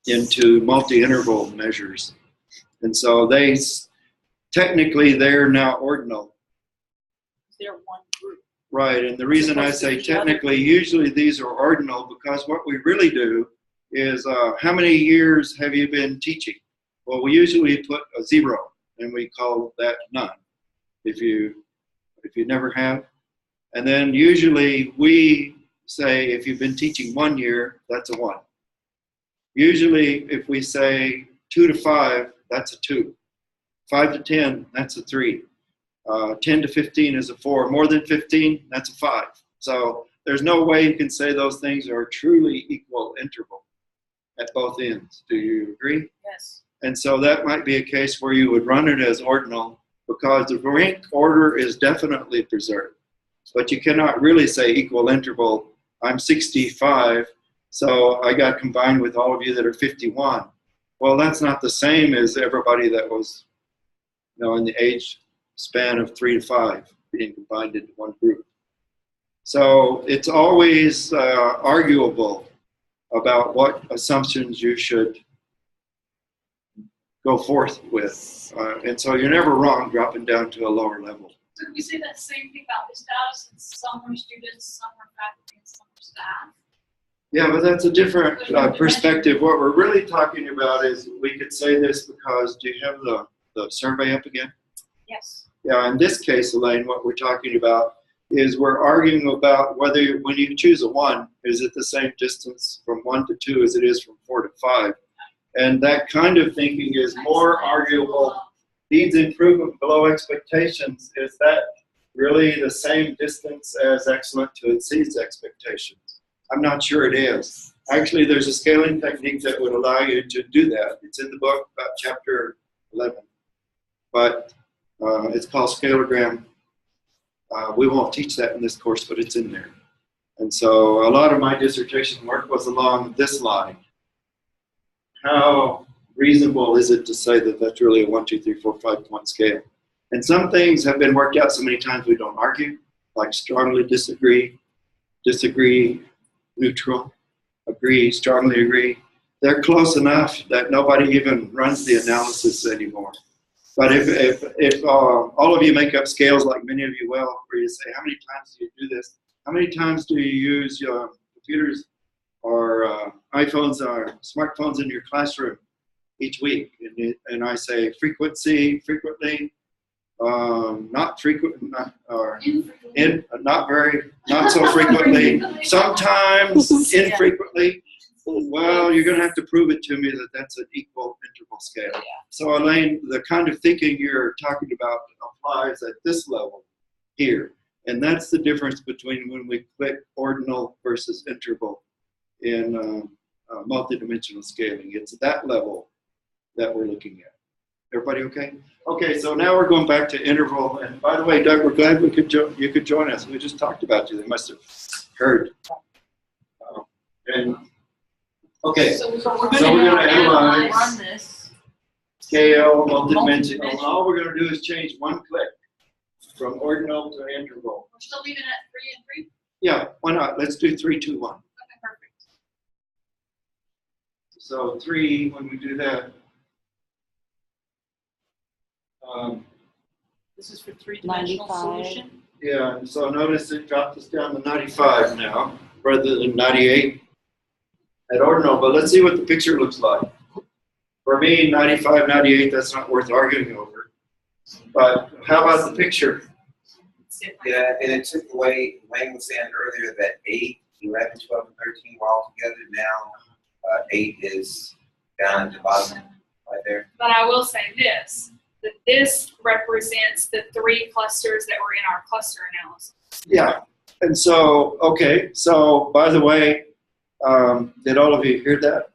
multi-interval measures. And so technically they're now ordinal. They're one group. Right, and the reason I say technically, usually these are ordinal, because what we really do is how many years have you been teaching? Well, we usually put a 0, and we call that none if you never have. And then usually we say if you've been teaching 1 year, that's a 1. Usually if we say 2 to 5, that's a 2. 5 to 10, that's a 3. 10 to 15 is a 4. More than 15, that's a 5. So there's no way you can say those things are truly equal interval at both ends. Do you agree? Yes. And so that might be a case where you would run it as ordinal, because the rank order is definitely preserved. But you cannot really say equal interval. I'm 65, so I got combined with all of you that are 51. Well, that's not the same as everybody that was, in the age span of 3 to 5 being combined into one group. So it's always arguable about what assumptions you should go forth with. And so you're never wrong dropping down to a lower level. So we say that same thing about this data, since some are students, some are faculty, and some are staff. Yeah, but that's a different perspective. What we're really talking about is, we could say this because, do you have the survey up again? Yes. Yeah, in this case, Elaine, what we're talking about is we're arguing about whether, when you choose a 1, is it the same distance from 1 to 2 as it is from 4 to 5? And that kind of thinking is more arguable. Needs improvement below expectations. Is that really the same distance as excellent to exceeds expectations? I'm not sure it is. Actually, there's a scaling technique that would allow you to do that. It's in the book, about chapter 11. But it's called scalegram. We won't teach that in this course, but it's in there. And so a lot of my dissertation work was along this line. How reasonable is it to say that that's really a 1, 2, 3, 4, 5-point scale? And some things have been worked out so many times we don't argue, like strongly disagree, disagree, neutral, agree, strongly agree. They're close enough that nobody even runs the analysis anymore. But if all of you make up scales like many of you will, where you say, how many times do you do this? How many times do you use your computers or iPhones or smartphones in your classroom each week? And I say frequency, frequently, not frequent, not, or not very, not so frequently, sometimes, infrequently. Well, you're going to have to prove it to me that that's an equal interval scale. Yeah. So Elaine, the kind of thinking you're talking about applies at this level here. And that's the difference between when we click ordinal versus interval in multidimensional scaling. It's that level that we're looking at. Everybody okay? Okay, so now we're going back to interval. And by the way, Doug, we're glad you could join us. We just talked about you. They must have heard. And okay, So we're So we're going gonna to analyze run this. scale, multidimensional. And all we're going to do is change one click from ordinal to interval. We're still leaving it at 3 and 3? Yeah, why not? Let's do 3, 2, 1. Okay, perfect. So 3, when we do that, This is for three-dimensional 95. solution. yeah, and so notice it dropped us down to 95 now, rather than 98 at ordinal. But let's see what the picture looks like. For me, 95, 98, that's not worth arguing over. But how about the picture? Yeah, and it took away, Wayne was saying earlier that 8, 11, 12, and 13 were all together. Now 8 is down at the bottom right there. But I will say this, that this represents the 3 clusters that were in our cluster analysis. Yeah, and so, okay, so by the way, did all of you hear that?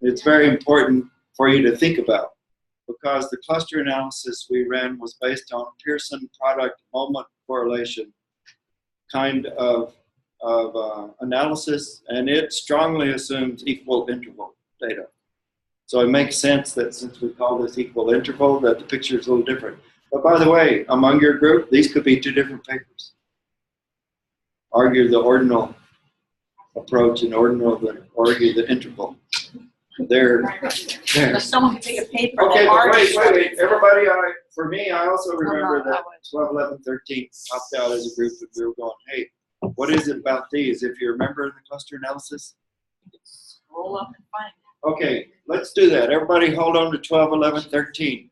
It's very important for you to think about, because the cluster analysis we ran was based on Pearson product moment correlation kind of analysis, and it strongly assumes equal interval data. So it makes sense that since we call this equal interval, that the picture is a little different. But by the way, among your group, these could be 2 different papers. Argue the ordinal approach and argue the interval. There. So someone can take a paper Okay, that but argues. wait. Everybody, for me, I also remember that 12, 11, 13 popped out as a group, and we were going, hey, what is it about these? If you remember the cluster analysis? Scroll up and find it. Okay, let's do that. Everybody hold on to 12, 11, 13.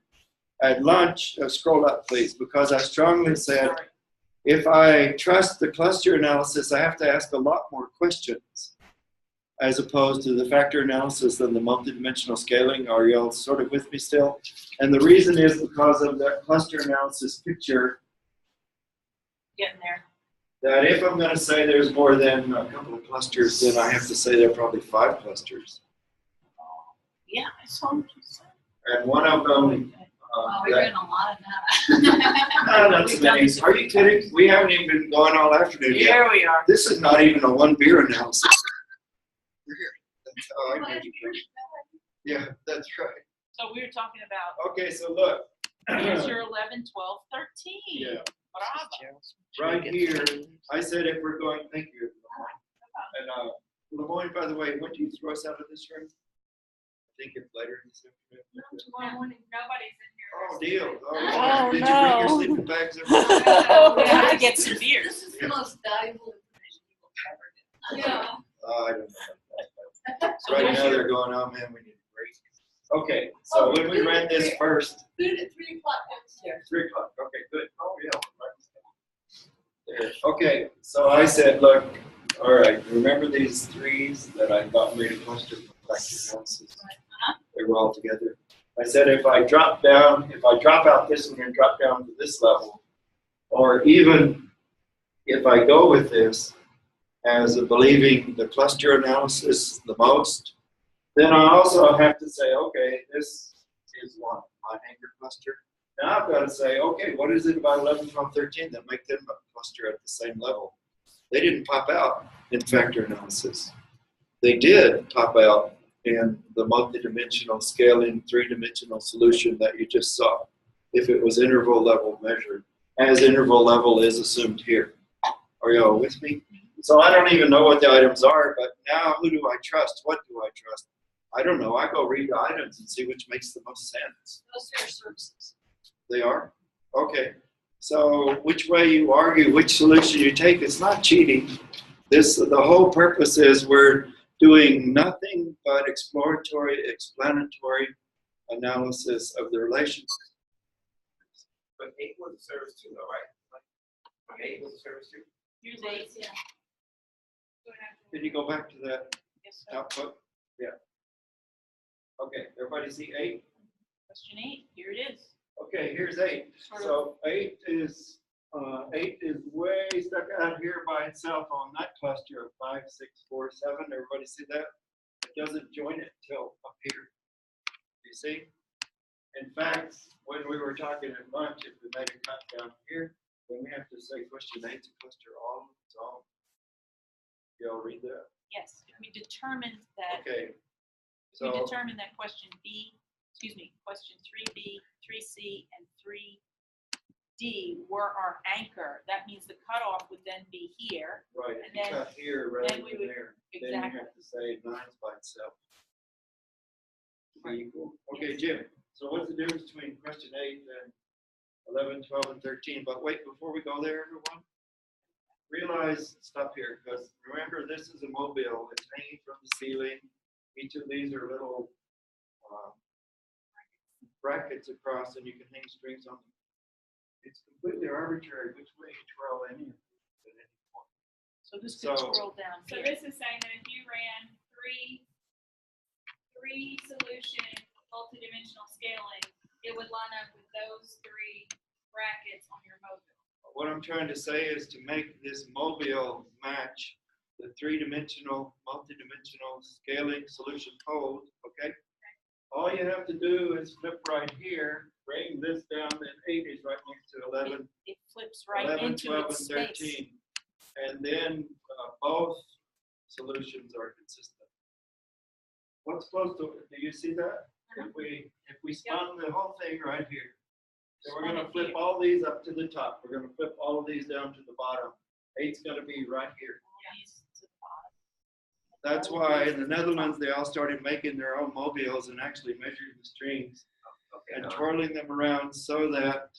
At lunch, scroll up, please, because I strongly said, if I trust the cluster analysis, I have to ask a lot more questions as opposed to the factor analysis and the multidimensional scaling. Are y'all sort of with me still? And the reason is because of that cluster analysis picture, Getting there. that if I'm going to say there's more than a couple of clusters, then I have to say there are probably 5 clusters. Yeah, I saw what you said. And one of them, We're doing a lot of that. that's many. Are you kidding? We haven't even been going all afternoon yet. Here we are. This is not even a 1 beer analysis. That's how I measure things. Yeah, that's right. So we were talking about, Okay, so look. here's your 11, 12, 13. Yeah, Bravo. right here, I said if we're going, thank you. And Lemoyne, by the way, when do you throw us out of this room? I think it's later this afternoon. Tomorrow morning, nobody's in here. Oh, deal. Oh, Did you bring no. your sleeping bags? We have to get some beers. This is the most valuable information you will ever get. Yeah. I don't know. So right now they're going, oh man, we need a break. Okay, so when we read this first, Food at 3 o'clock downstairs. 3 o'clock, okay, good. Oh, yeah. There. Okay, so I said, look, all right, remember these threes that I thought made a cluster of reflective analysis? They were all together. I said, if I drop out this one and drop down to this level, or even if I go with this as a believing the cluster analysis the most, then I also have to say, okay, this is one, my anchor cluster. Now I've got to say, okay, what is it about 11, 12, 13 that make them a cluster at the same level? They didn't pop out in factor analysis. They did pop out in the multidimensional scaling, three-dimensional solution that you just saw, if it was interval level measured, as interval level is assumed here. Are you all with me? So I don't even know what the items are, but now who do I trust? What do I trust? I don't know. I go read the items and see which makes the most sense. Those are services. They are? Okay. So which way you argue, which solution you take, it's not cheating. The whole purpose is we're doing nothing but exploratory, explanatory analysis of the relationship. But 8 was a service too, though, right? 8 was a service too. Here's 8. Yeah. Can you go back to that Yes, sir. output? Yeah. Okay, everybody see 8? Question 8. Here it is. Okay, here's 8. So 8 is way stuck out here by itself on that cluster of 5, 6, 4, 7. Everybody see that? It doesn't join it till up here. You see? In fact, when we were talking at lunch, if we made a cut down here, then we have to say question 8 is a cluster all on its own. Y'all read that? Yes. If we determined that. Okay. If we So determined that question 3B, 3C, and 3D were our anchor, that means the cutoff would then be here. right, and if you then- cut here rather then we than would- there, then you Exactly. have to say 9's by itself. Right. Equal. Okay, Yes. Jim. So what's the difference between question 8 and 11, 12, and 13? But wait, before we go there, everyone, realize, stop here, because remember, this is a mobile. It's hanging from the ceiling. Each of these are little brackets across, and you can hang strings on them. It's completely arbitrary which way you twirl any of these at any point. So this could So- twirl down So here. this is saying that if you ran three solution multidimensional scaling, it would line up with those 3 brackets on your mobile. What I'm trying to say is to make this mobile match the three-dimensional, multi-dimensional scaling solution code, okay? All you have to do is flip right here, bring this down, and 8 is right next to 11, It flips right 11, into 12, its and space. 13. And then both solutions are consistent. What's supposed to, do you see that? If we spun the whole thing right here, so we're Spun going to it flip here. all these up to the top. We're going to flip all of these down to the bottom. 8's going to be right here. These to the bottom. That's why in the Netherlands, they all started making their own mobiles and actually measuring the strings Okay. and twirling them around so that,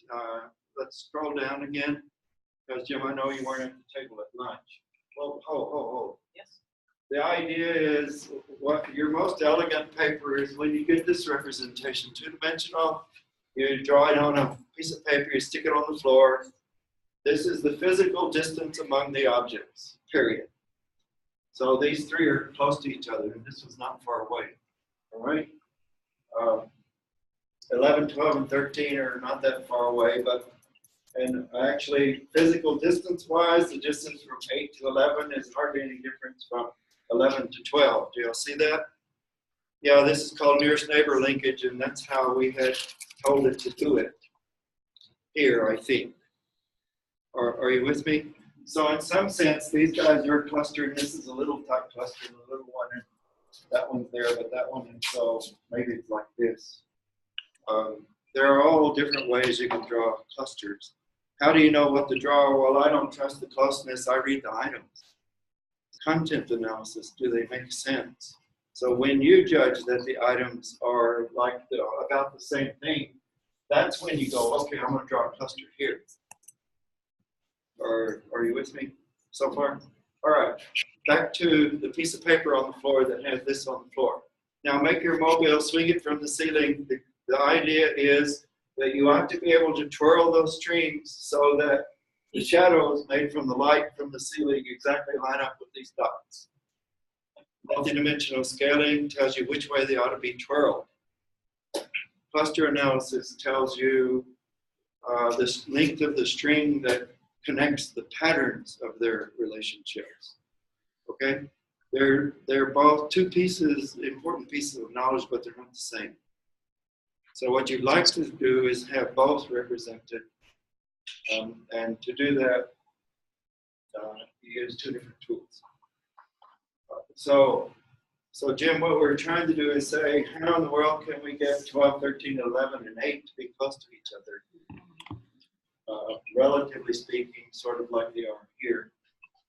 let's scroll down again, because Jim, I know you weren't at the table at lunch. Well, hold. Yes. The idea is what your most elegant paper is when you get this representation, two-dimensional, you draw it on a piece of paper, you stick it on the floor. This is the physical distance among the objects, period. So these 3 are close to each other, and this was not far away, all right? 11, 12, and 13 are not that far away, but, and actually physical distance-wise, the distance from 8 to 11 is hardly any difference from 11 to 12. Do y'all see that? Yeah, this is called nearest neighbor linkage, and that's how we had told it to do it here, I think. Are you with me? So in some sense, these guys are clustering. This is a little tight cluster, and a little one, and that one's there, but that one, and so maybe it's like this. There are all different ways you can draw clusters. How do you know what to draw? Well, I don't trust the closeness. I read the items. Content analysis, do they make sense? So when you judge that the items are like about the same thing, That's when you go, okay, I'm going to draw a cluster here. Are you with me so far? All right, back to the piece of paper on the floor that has this on the floor. Now make your mobile, swing it from the ceiling. The idea is that you want to be able to twirl those strings so that the shadows made from the light from the ceiling exactly line up with these dots. Multidimensional scaling tells you which way they ought to be twirled. Cluster analysis tells you this length of the string that connects the patterns of their relationships. Okay? They're both two pieces, important pieces of knowledge, but they're not the same. So what you'd like to do is have both represented. And to do that, you use two different tools. So Jim, what we're trying to do is say, how in the world can we get 12, 13, 11, and 8 to be close to each other? Relatively speaking, sort of like they are here.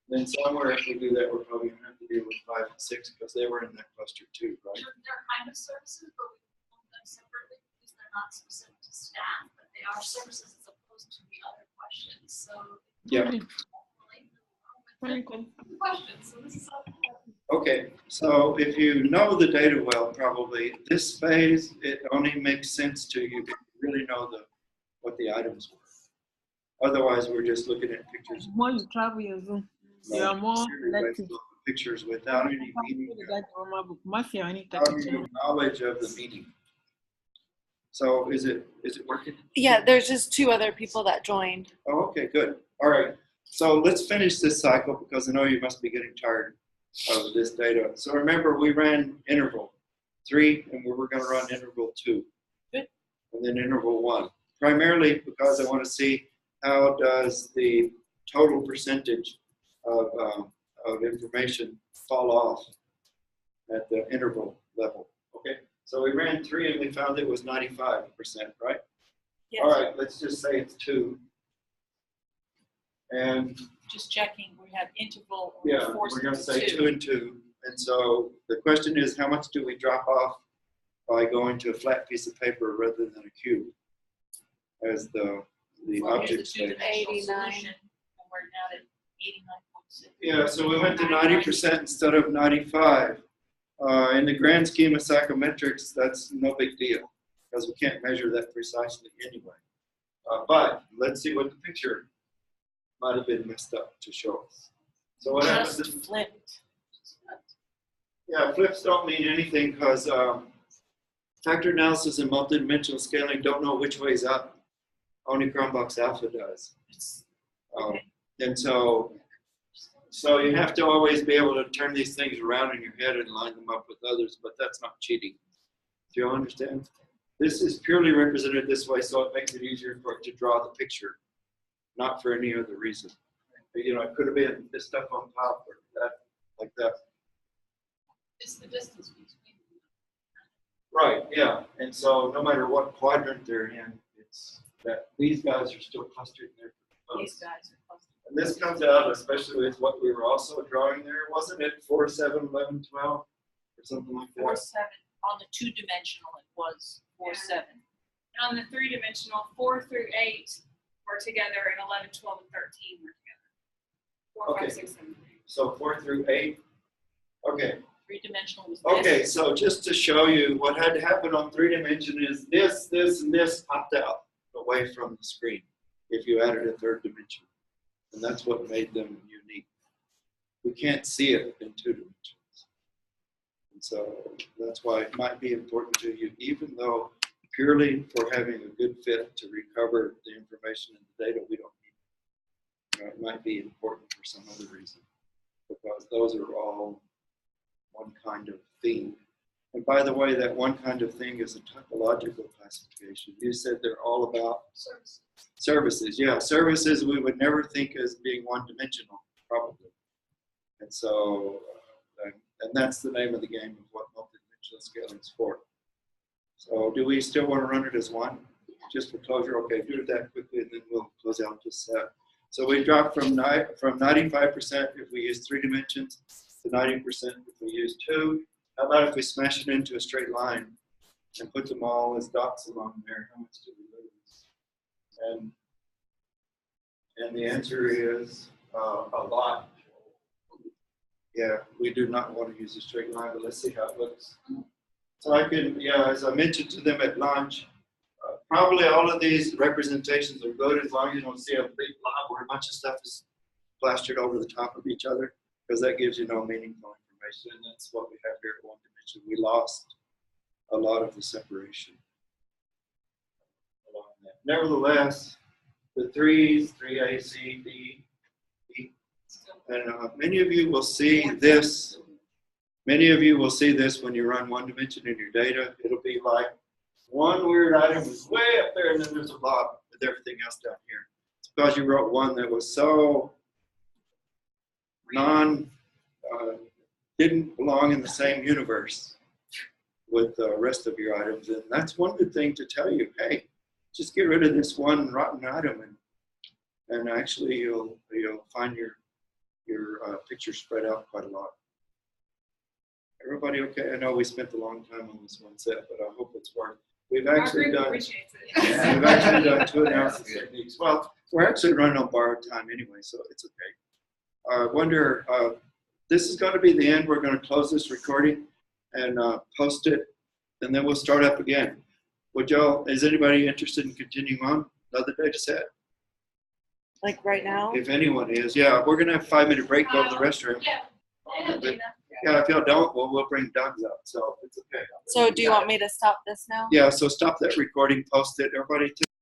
Then somewhere, if we do that, we're probably going to have to deal with 5 and 6 because they were in that cluster too, right? They're kind of services, but we hold them separately because they're not specific to staff, but they are services as opposed to the other questions. So Yeah. Questions. So this is Okay, so if you know the data well, probably this phase, it only makes sense to you if you really know what the items were. Otherwise, we're just looking at pictures. More you travel your Zoom, you are more likely. Pictures without any meaning, knowledge of the meaning. So is it working? Yeah, there's just 2 other people that joined. Oh, okay, good. All right. So let's finish this cycle because I know you must be getting tired of this data. So remember, we ran interval 3, and we were going to run interval 2, Good. And then interval 1. Primarily because I want to see how does the total percentage of information fall off at the interval level. Okay. So we ran 3, and we found it was 95%, right? Yes. All right. Let's just say it's 2. And Just checking, we have interval. yeah, we're going to say 2 and 2. And so the question is, how much do we drop off by going to a flat piece of paper rather than a cube as the object state? 89. And we're now at 89.6. Yeah, so we went to 90% instead of 95. In the grand scheme of psychometrics, that's no big deal because we can't measure that precisely anyway. But let's see what the picture might have been messed up to show us. So what happens is, Flipped. yeah, flips don't mean anything because factor analysis and multidimensional scaling don't know which way is up. Only Cronbach's alpha does. And so you have to always be able to turn these things around in your head and line them up with others, but that's not cheating. Do you understand? This is purely represented this way, so it makes it easier for it to draw the picture, not for any other reason. You know, it could have been this stuff on top or that, like that. it's the distance between them. Right, yeah. And so no matter what quadrant they're in, it's that these guys are still clustered in there. These guys are clustered. And this comes out, especially with what we were also drawing there, wasn't it? 4, 7, 11, 12, or something like that. 4, 7. On the 2-dimensional, it was 4, 7. And on the 3-dimensional, 4 through 8 were together, and 11, 12, and 13 were together. 4, Okay. 5, 6, 7, 8. So 4 through 8. Okay. 3-dimensional was this. Okay, so just to show you what had to happen on 3-dimension is this, and this popped out away from the screen if you added a 3rd dimension. And that's what made them unique. We can't see it in 2 dimensions. And so that's why it might be important to you, even though purely for having a good fit to recover the information in the data, we don't need it. You know, it might be important for some other reason, because those are all one kind of thing. And by the way, that one kind of thing is a typological classification. You said they're all about services. Yeah, services we would never think as being one-dimensional, probably. And so, and that's the name of the game of what multidimensional scaling is for. So do we still want to run it as 1? Just for closure? Okay, do that quickly and then we'll close out this set. So we dropped from 95% if we use 3 dimensions to 90% if we use 2. How about if we smash it into a straight line and put them all as dots along there? How much do we lose? And the answer is A lot. yeah, we do not want to use a straight line, but let's see how it looks. So I can, yeah, as I mentioned to them at lunch, probably all of these representations are good as long as you don't see a big blob where a bunch of stuff is plastered over the top of each other, because that gives you no meaningful information. And that's what we have here at one dimension. We lost a lot of the separation along that. Nevertheless, the threes, 3A, C, D, E, and many of you will see this. Many of you will see this when you run one dimension in your data. It'll be like one weird item is way up there, and then there's a blob with everything else down here. It's because you wrote one that was so didn't belong in the same universe with the rest of your items. And that's one good thing to tell you, hey, just get rid of this one rotten item, and actually you'll find your picture spread out quite a lot. Everybody okay? I know we spent a long time on this one set, but I hope it's worth it. We've actually done Appreciates it. Yeah. we've actually done 2 analysis techniques. Well, we're actually running on borrowed time anyway, so it's okay. I wonder, this is going to be the end. We're going to close this recording and post it, and then we'll start up again. Is anybody interested in continuing on another data set? Like right now? If anyone is, yeah, we're going to have a 5-minute break, go to the restroom. Yeah. I have data. Yeah, if y'all don't, we'll bring Doug's up, so it's okay. So do you want me to stop this now? Yeah, so stop that recording, post it. Everybody